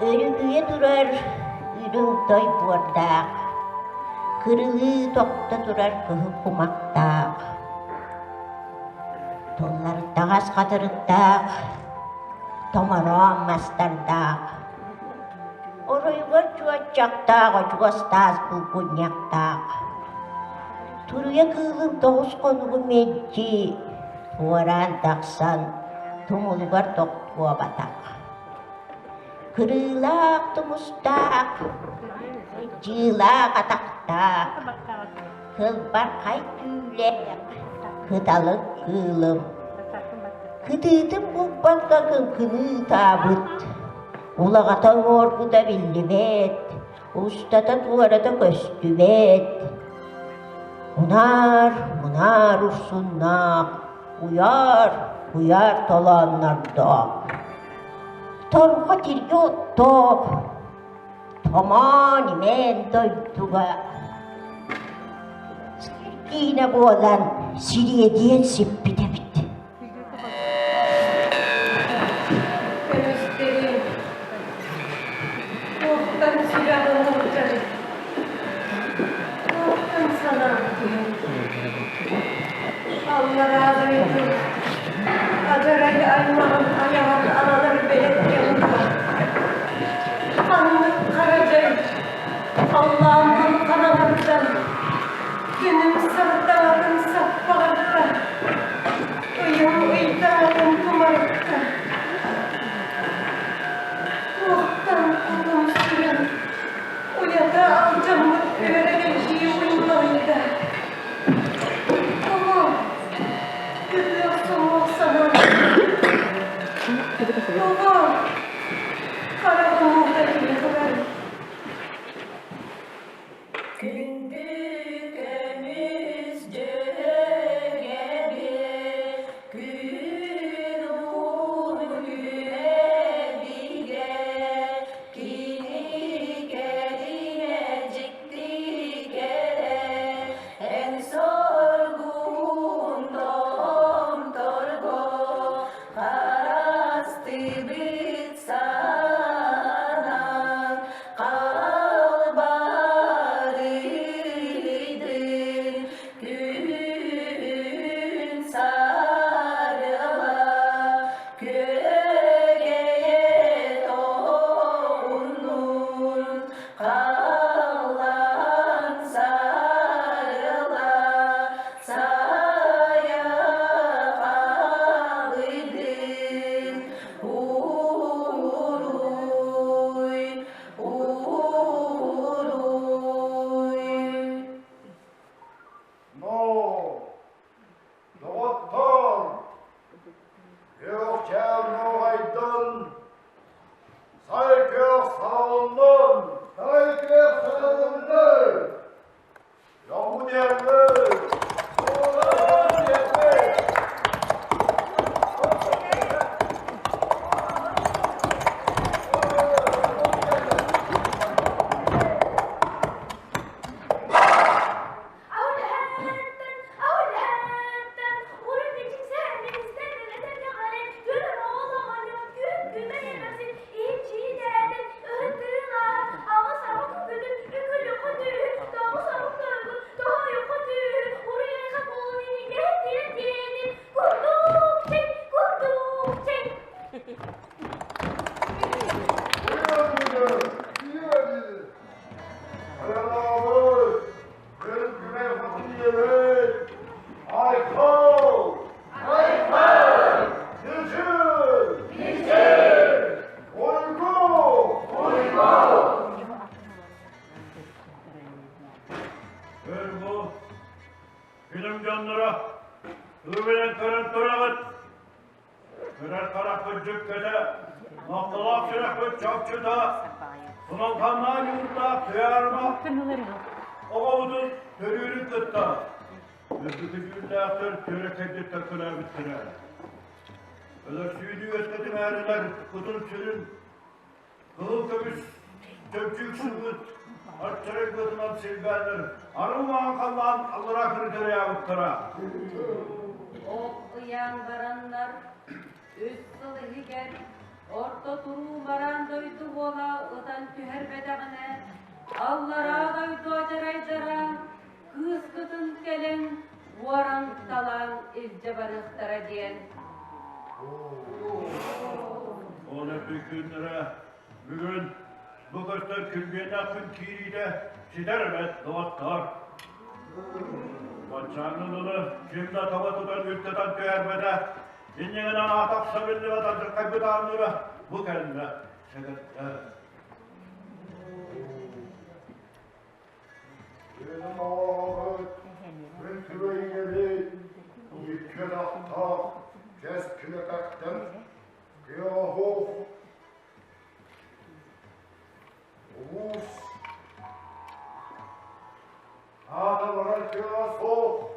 Örümüye durar, ürün toy bordaq. Kırılı tokta durar kıhı kumaktaq. Tolları dağız kadırıktaq. Tomaran mastardaq. Orayıga çuvaçaktaq, oçugastaz bulgunyaqtaq. Turuya kığılım doğuz konuğu medci. Tuvaran taksan, tumulugar toktuğa batak. Kırılak tumustak, cılak ataktak. Kılbar kay tüylek, kıtalık kılım. Kıtıdım bulpak kakın kını tabut. Ulağatan orkuda billibet, ustata tuvarada köstübet. Unar ursunnak, uyar talanlarda. Torga tirge otto, taman imen doyduga. Sirkine boğulan Siriye diyen sippide bitti. Göstereyim. Korktan silahını uçarım. Korktan sana Allah razı olsun. Acarayı almanın ayağın anaları belediyenin var. Kanlık Karacay. Allah'ımın kanalarından. Günüm sırtağım sapağırda. Uyum uydağım tumarıkta. Ruhtan kudum suyun. Uyata alcamlık öğreneceği uyumaydı. Ama gülüyorsun o sana. Baba, kara umurda yıkılar. Gündüz temizce gibi, gün güne bile, kini kerine cikti kere, en sorgun dom torgo, harasti bit sana, kalbaridir gün sarıla, kögeye doğunun kalan sarıla, saya kalıdır uğruy, uğruy. No, doktor, yok ya no aydın, saygı salonun, saygı salonun, yamu yerli, oğlan yerli. Günüm canlara, ıvılen kırın kırağıt, kırar karakır cükkede, noktalak sürekli çapçıda, sunalkanlar yumurta, tüyarma, o avudun törüğünü kıtta, müzdükü gündağıtır, törekedi takılar bittiler. Öler süydü ötledim eriler, kudun sürün, kıhıl kömüş, çöpçük sürgüt, artçarık kızınan silberler, arıman kallan, Allah'a kırıkırı yavutlara. Ok uyandıranlar, üst sılı higer, orta turu baran doydu bola, Allara daydı acaraydara, kız kıtın gelin, varan talan ilce barıhtara diyen. Onu günlere bugün bu kırkta külgene kün kiride sidermet doğatlar. Paçanlılığı şimdi tava tutan ülkeden tüyermede İnneğine atak sabirli ve tacır kaybıdanları bu kendine sebepler. Benim ağabey, ben tüveyleri, yükün ahta, ceskine taktım, yahu, Rus, ağda bana kıyası,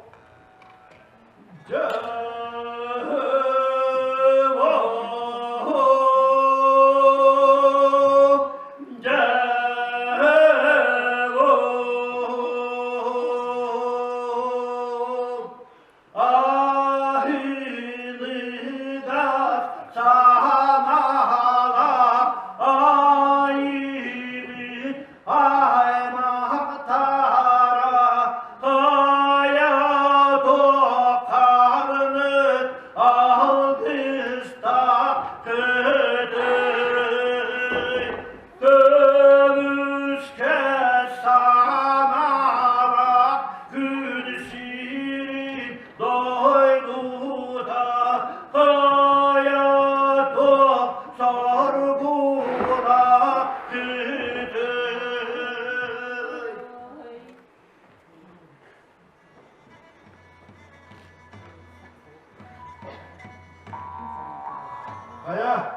Aya,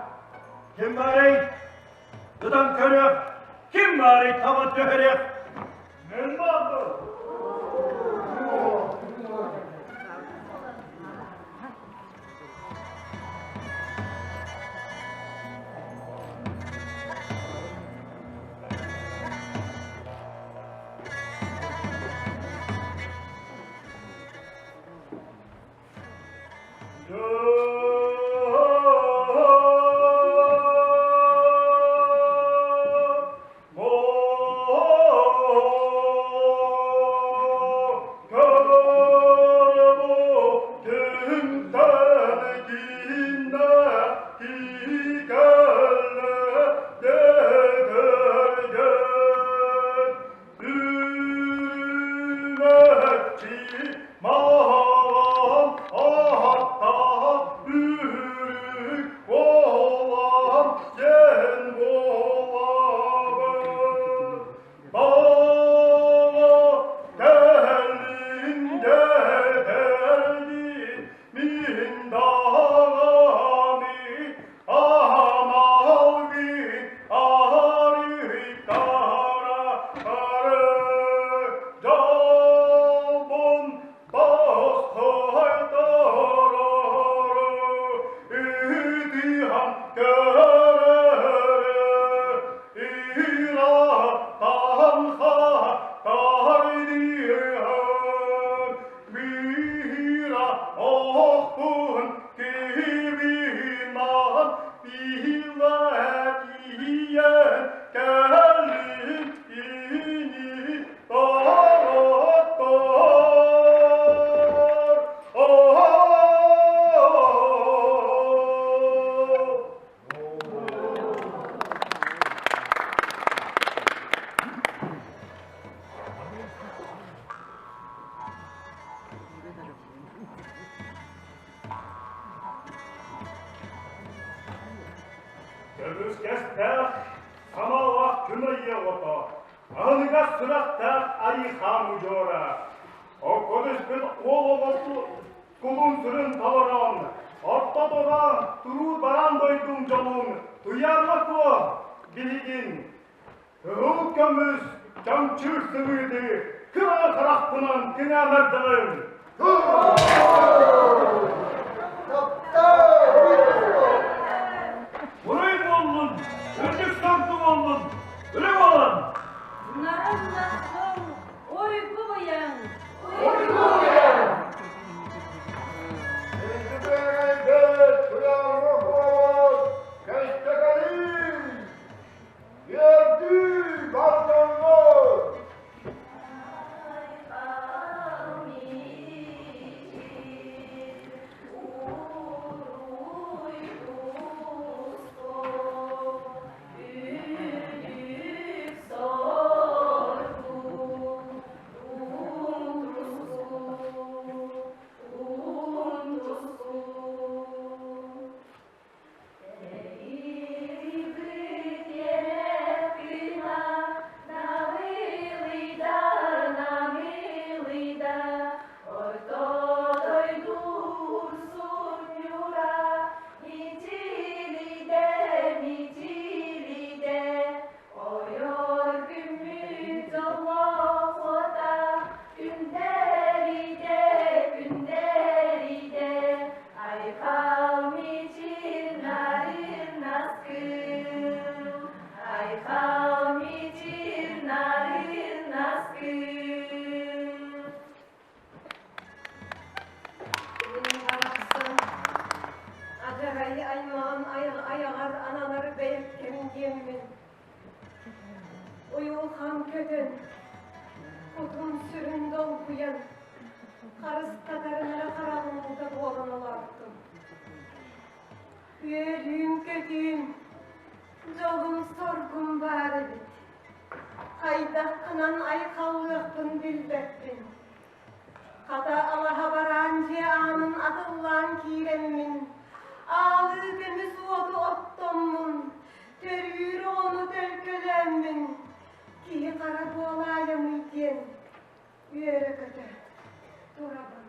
kim bari? Gıdan körü, kim bari tavat tüherif? Ben vardı. Göbüskeste samallah kümeye ota. Ağınıga sırakta ayıkan ucora. O koduşkun oğlu kulun sürün talaran. Orta dodan turu baran doydum jolun. Duyarlık o biligin. Hıhıl kömüz camçır sıvıydı. Kıra kıraktının kına merdağın. Burayı mı oldun? Örgük saktım oldun. Öyle mi oğlum? Narınlasın, uyku bayan. Yerdi, balkonlar, okuyan. Karıs kadarına karalımda boğranalardım. Yerim kötüyüm, jolum sorgum bari bit. Ayda kanan ay kallıqtın bilbettin. Kada Allah'a baranca anın adıllan kiremmin. Ağlı deniz odu ottommun. Terüyürü onu tölkölemmin. Ki kara boğalayım iten. Yere kötü. Durabın.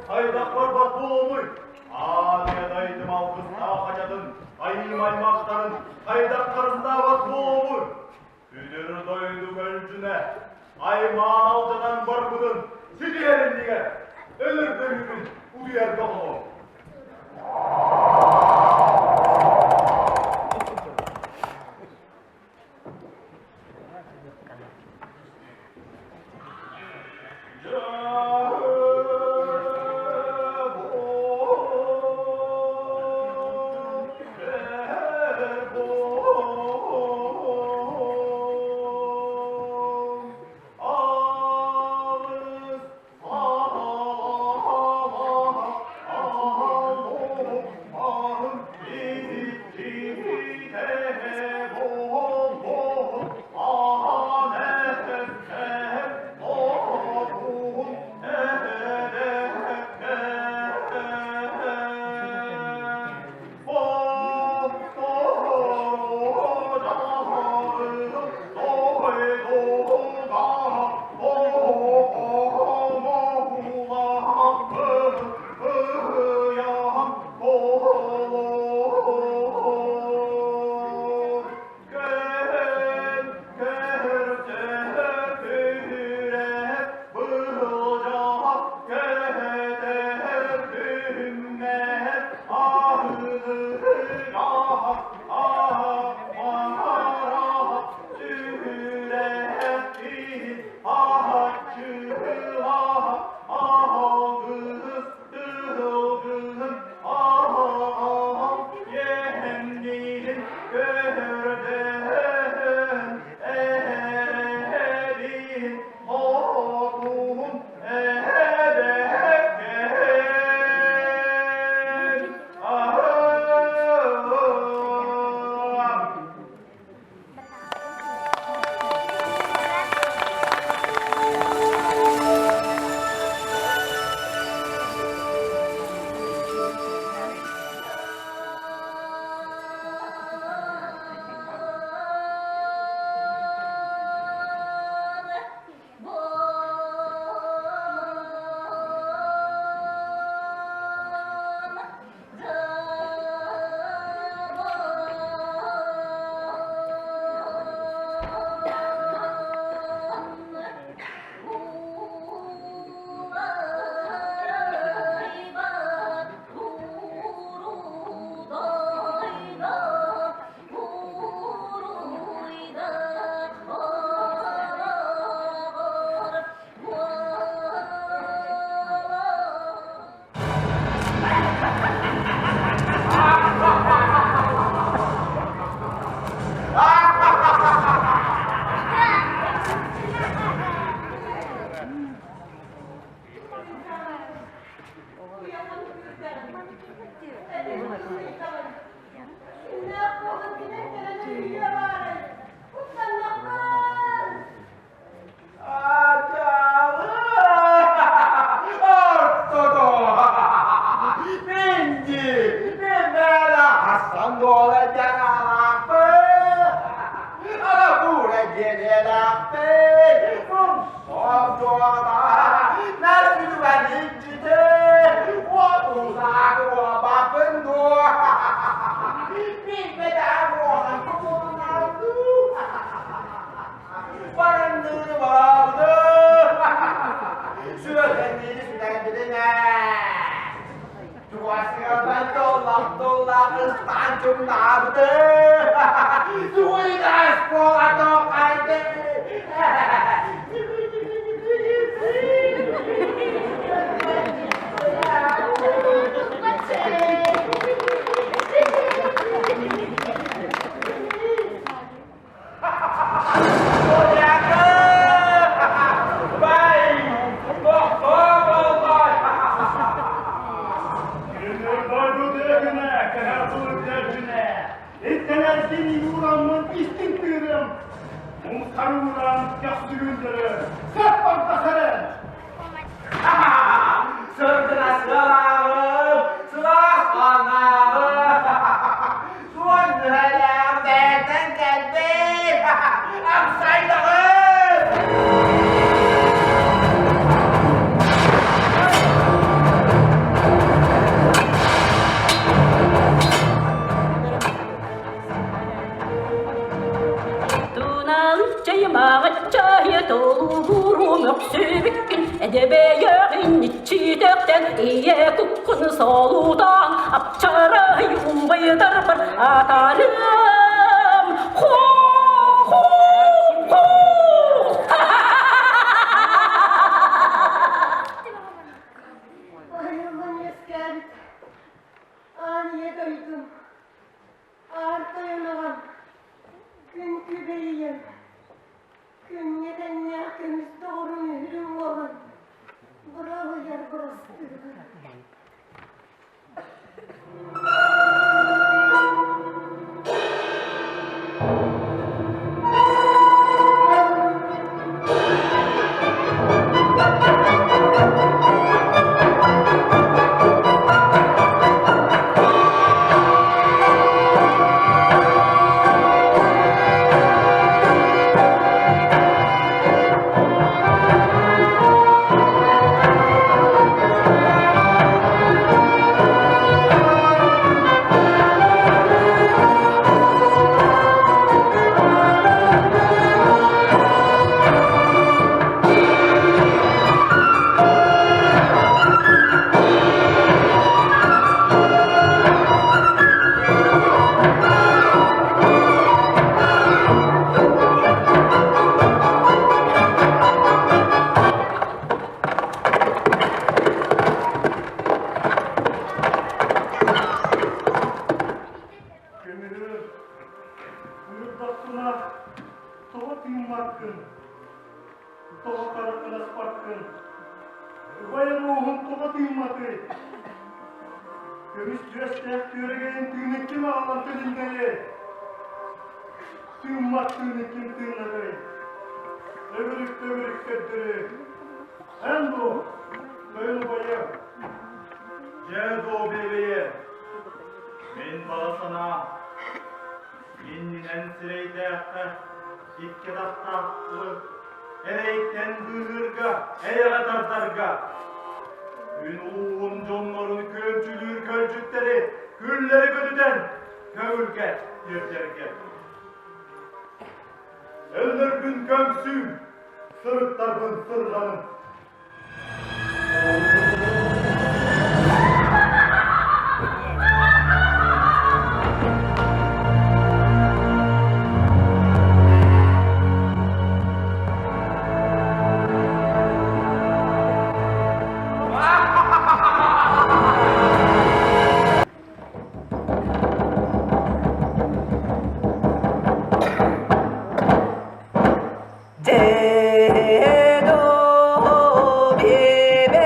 Haydaklar batbol olmuş. Ağlayadaydım alkız dağ hacadın. Ayım aymakların haydaklarında batbol olmuş. Üdürü doydu gölcüne. Aymağın altıdan barkudun. Sizi yerin diye. Ölür bölümün uyar kapalı. gördüm erebi oğlum ebekken Edebeyeğin içidekten iye kukkun soludan apçarayı umbaydır bir atarım. Hu hu hu. Ayrılığın eskerdi. Aniye duydum. Arka yanağım. Gün kübeyim. Gün yeden yakımız doğru mührüm olan. Bravo yer burası. Buna tova tıymakkın, tova karakın aspakkın, bayan ruhun tova tıymakı. Gömüş düestek yöregenin tığını kim ağlan tülüngeli? Tıymak tığını kim tığınları? Öbürük köttürü. En bu, böyle bayım. Cedo bebeğe, men balasana, minnen sireyde, ikke daftaktı, ereyten bıhırga, eyga tartarga. Ün uğun jonların kölçülür kölcükleri, gülleri gödüden, kövülge, yerderge. Eller gün kömsü, sırıtların sırlanın. Cedo bebeğim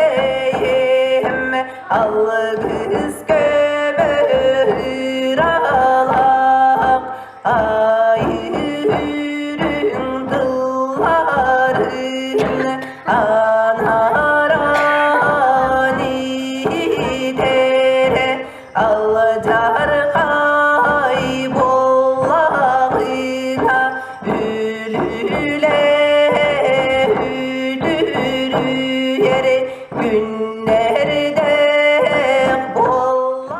algız gömür ağlak ayırın dılların anarani dere alcar kaybolağına ülüle yere günlerde bolla.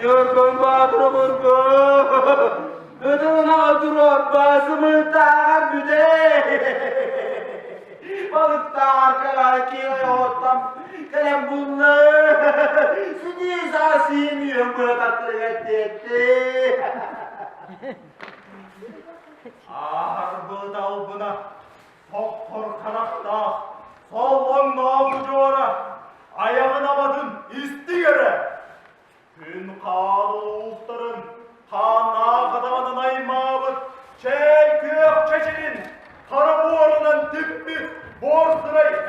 Yorgun Batur Burgu, ödün oturup basımı tağır büde. Balıkta arkalar kiloya ottam, kalem bunlu. Sini sasiyim yömbü tatlı etti. Ağır dal buna, soktor kanakta, solon nafucu ora, ayağına badın isti göre. Gün kağıdı uğuzların, kana kadamanın aymağıbıt, çek kök çeçenin, karı buğrunun tüppü, bor sırayı,